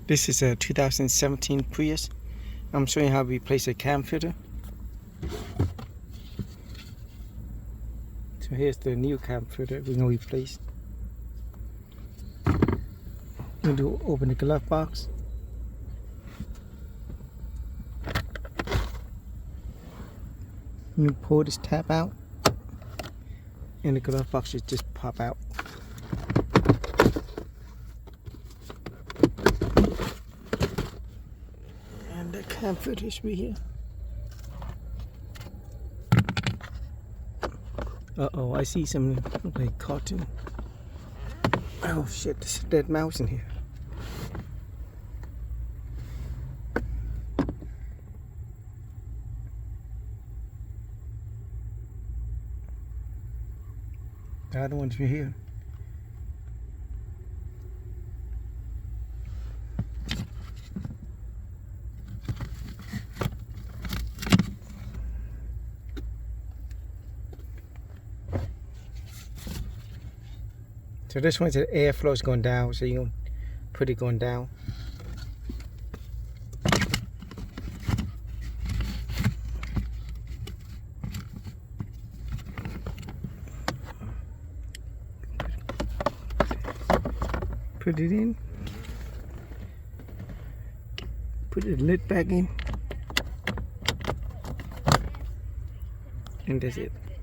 This is a 2017 Prius. I'm showing you how to replace a cam filter. So here's the new cam filter we're gonna replace. We're gonna do open the glove box. You pull this tab out, and the glove box should just pop out. And the cam filter should be here. Uh-oh, I see some like cartoon. Oh shit, there's a dead mouse in here. The other one's right here. So this one's the airflow is going down, so you put it going down. Put it in. Put the lid back in. And that's it.